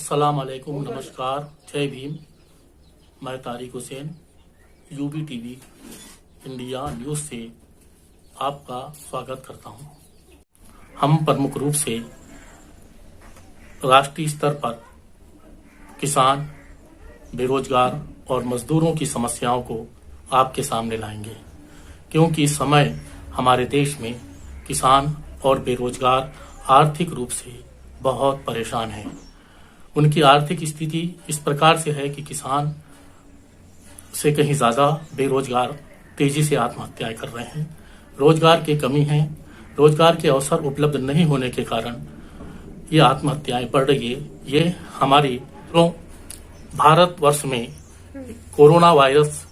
अस्सलाम वालेकुम, नमस्कार, जय भीम। मैं Tariq Hussain UB TV India news से आपका स्वागत करता हूं। हम प्रमुख रूप से राष्ट्रीय स्तर पर किसान, बेरोजगार और मजदूरों की समस्याओं को आपके सामने लाएंगे, क्योंकि इस समय हमारे देश में किसान और बेरोजगार आर्थिक रूप से बहुत परेशान हैं। उनकी आर्थिक स्थिति इस प्रकार से है कि किसान से कहीं ज्यादा बेरोजगार तेजी से आत्महत्याएं कर रहे हैं। रोजगार की कमी है, रोजगार के अवसर उपलब्ध नहीं होने के कारण ये आत्महत्याएं बढ़ रही है। ये हमारी भारतवर्ष में कोरोना वायरस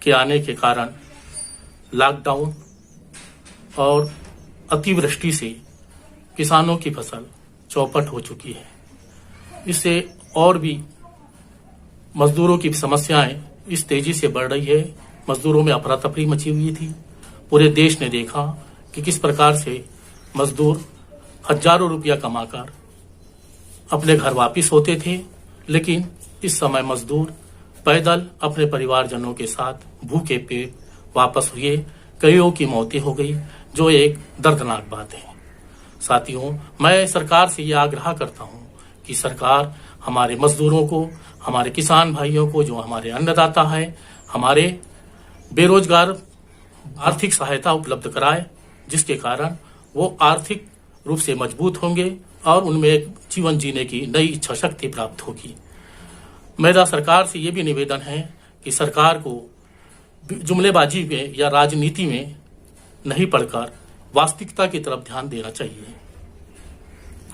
के आने के कारण लॉकडाउन और अतिवृष्टि से किसानों की फसल चौपट हो चुकी है। इससे और भी मजदूरों की समस्याएं इस तेजी से बढ़ रही है। मजदूरों में अफरा तफरी मची हुई थी। पूरे देश ने देखा कि किस प्रकार से मजदूर हजारों रुपया कमाकर अपने घर वापिस होते थे, लेकिन इस समय मजदूर पैदल अपने परिवारजनों के साथ भूखे पेट वापस हुए। कईयों की मौतें हो गई, जो एक दर्दनाक बात है। साथियों, मैं सरकार से यह आग्रह करता हूं कि सरकार हमारे मजदूरों को, हमारे किसान भाइयों को, जो हमारे अन्नदाता है, हमारे बेरोजगार आर्थिक सहायता उपलब्ध कराए, जिसके कारण वो आर्थिक रूप से मजबूत होंगे और उनमें एक जीवन जीने की नई इच्छा शक्ति प्राप्त होगी। मेरा सरकार से ये भी निवेदन है कि सरकार को जुमलेबाजी में या राजनीति में नहीं पड़कर वास्तविकता की तरफ ध्यान देना चाहिए।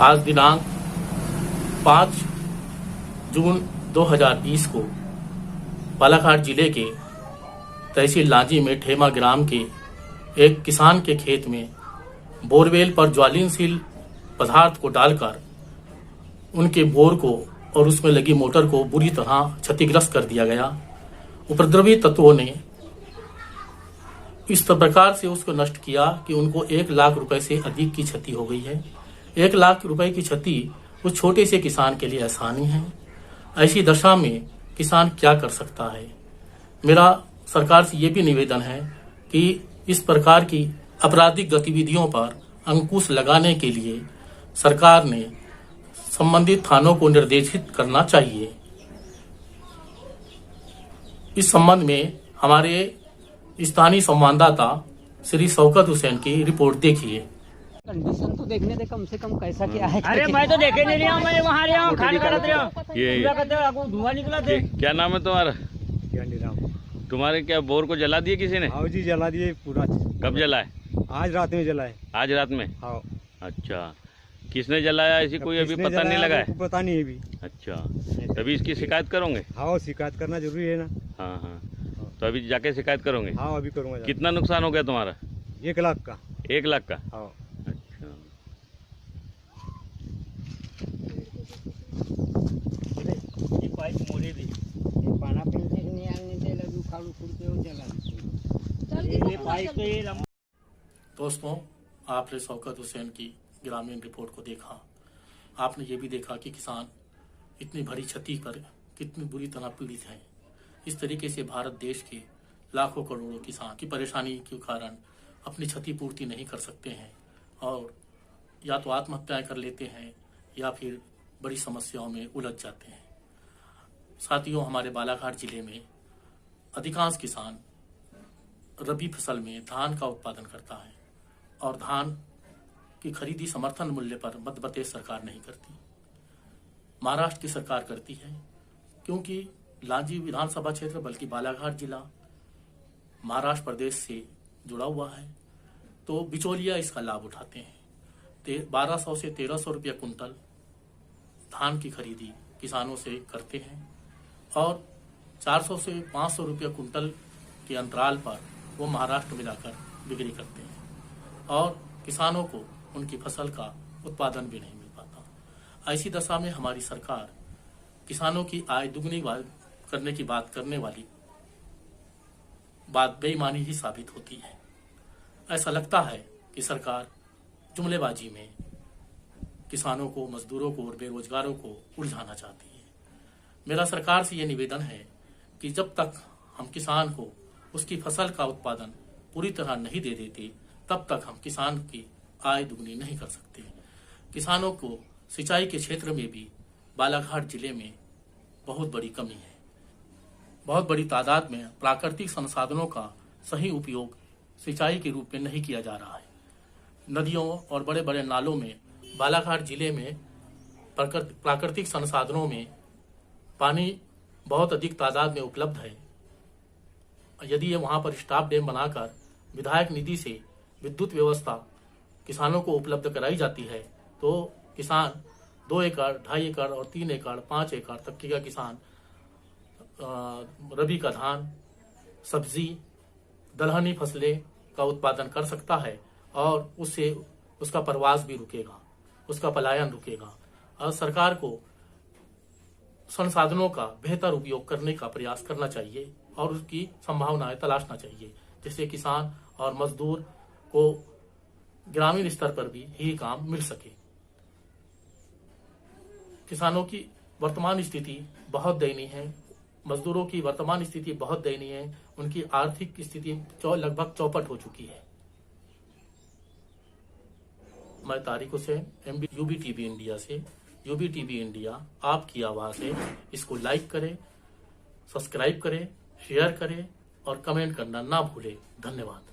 आज दिनांक 5 जून 2020 को बालाघाट जिले के तहसील लांजी में ठेमा ग्राम के एक किसान के खेत में बोरवेल पर ज्वलनशील पदार्थ को डालकर उनके बोर को और उसमें लगी मोटर को बुरी तरह क्षतिग्रस्त कर दिया गया। उपद्रवी तत्वों ने इस प्रकार से उसको नष्ट किया कि उनको 1 लाख रुपए से अधिक की क्षति हो गई है। 1 लाख रुपए की क्षति उस छोटे से किसान के लिए आसानी है। ऐसी दशा में किसान क्या कर सकता है? मेरा सरकार से यह भी निवेदन है कि इस प्रकार की आपराधिक गतिविधियों पर अंकुश लगाने के लिए सरकार ने संबंधित थानों को निर्देशित करना चाहिए। इस संबंध में हमारे स्थानीय संवाददाता श्री शौकत हुसैन की रिपोर्ट देखिए। कंडीशन तो देखने दे कम से कम कैसा क्या है। अरे मैं तो देखे नहीं रहा, मैं वहाँ रहा हूँ, खाली करते रहा। ये धुआं निकला थे। क्या नाम है तुम्हारा? ज्ञानीराम। तुम्हारे क्या बोर को जला दिए किसी ने? हाँ जी, जला दिए पूरा। कब जलाए? आज रात में जलाए। आज रात में? हाँ। अच्छा, किसने जलाया ऐसी कोई अभी पता नहीं लगा है? पता नहीं अभी। अच्छा, तभी इसकी शिकायत करोगे? हाँ, शिकायत करना जरूरी है ना। हाँ हाँ, तो अभी जाके शिकायत करोगे? हाँ, अभी करूँगा। कितना नुकसान हो गया तुम्हारा? 1 लाख का। 1 लाख का? हाँ। अच्छा, ये पाइप मोड़े दी, पाना पीने नहीं आने दे लगी खालू खुरके हो जला। ये पाइप तो ये लंबा। दोस्तों, आपने शौकत हुसैन की ग्रामीण रिपोर्ट को देखा। आपने ये भी देखा कि किसान इतनी भरी क्षति पर कितनी बुरी तरह पीड़ित हैं। इस तरीके से भारत देश के लाखों करोड़ों किसान की परेशानी के कारण अपनी क्षतिपूर्ति नहीं कर सकते हैं और या तो आत्महत्याएं कर लेते हैं या फिर बड़ी समस्याओं में उलझ जाते हैं। साथियों, हमारे बालाघाट जिले में अधिकांश किसान रबी फसल में धान का उत्पादन करता है और धान की खरीदी समर्थन मूल्य पर मध्य प्रदेश सरकार नहीं करती, महाराष्ट्र की सरकार करती है। क्योंकि लांजी विधानसभा क्षेत्र बल्कि बालाघाट जिला महाराष्ट्र प्रदेश से जुड़ा हुआ है, तो बिचौलिया इसका लाभ उठाते हैं। 1200 से 1300 रुपया कुंटल धान की खरीदी किसानों से करते हैं और 400 से 500 रुपया कुंटल के अंतराल पर वो महाराष्ट्र में जाकर बिक्री करते हैं और किसानों को उनकी फसल का उत्पादन भी नहीं मिल पाता। ऐसी दशा में हमारी सरकार किसानों की आय दुगनी करने की बात करने वाली बात बेईमानी ही साबित होती है। ऐसा लगता है कि सरकार जुमलेबाजी में किसानों को, मजदूरों को और बेरोजगारों को उलझाना चाहती है। मेरा सरकार से ये निवेदन है कि जब तक हम किसान को उसकी फसल का उत्पादन पूरी तरह नहीं दे देते, तब तक हम किसान की आय दुगनी नहीं कर सकते। किसानों को सिंचाई के क्षेत्र में भी बालाघाट जिले में बहुत बड़ी कमी है। बहुत बड़ी तादाद में प्राकृतिक संसाधनों का सही उपयोग सिंचाई के रूप में नहीं किया जा रहा है। नदियों और बड़े बड़े नालों में बालाघाट जिले में प्राकृतिक संसाधनों में पानी बहुत अधिक तादाद में उपलब्ध है। यदि ये वहां पर स्टॉप डैम बनाकर विधायक निधि से विद्युत व्यवस्था किसानों को उपलब्ध कराई जाती है, तो किसान 2 एकड़, 2.5 एकड़ और 3 एकड़, 5 एकड़ तक का किसान रबी का धान, सब्जी, दलहनी फसलें का उत्पादन कर सकता है और उससे उसका प्रवास भी रुकेगा, उसका पलायन रुकेगा। और सरकार को संसाधनों का बेहतर उपयोग करने का प्रयास करना चाहिए और उसकी संभावनाएं तलाशना चाहिए, जिससे किसान और मजदूर को ग्रामीण स्तर पर भी ही काम मिल सके। किसानों की वर्तमान स्थिति बहुत दयनीय है, मजदूरों की वर्तमान स्थिति बहुत दयनीय है, उनकी आर्थिक स्थिति लगभग चौपट हो चुकी है। मैं तारिक हुसैन, UBTV इंडिया से। UBTV इंडिया आपकी आवाज है। इसको लाइक करें, सब्सक्राइब करें, शेयर करें और कमेंट करना ना भूलें। धन्यवाद।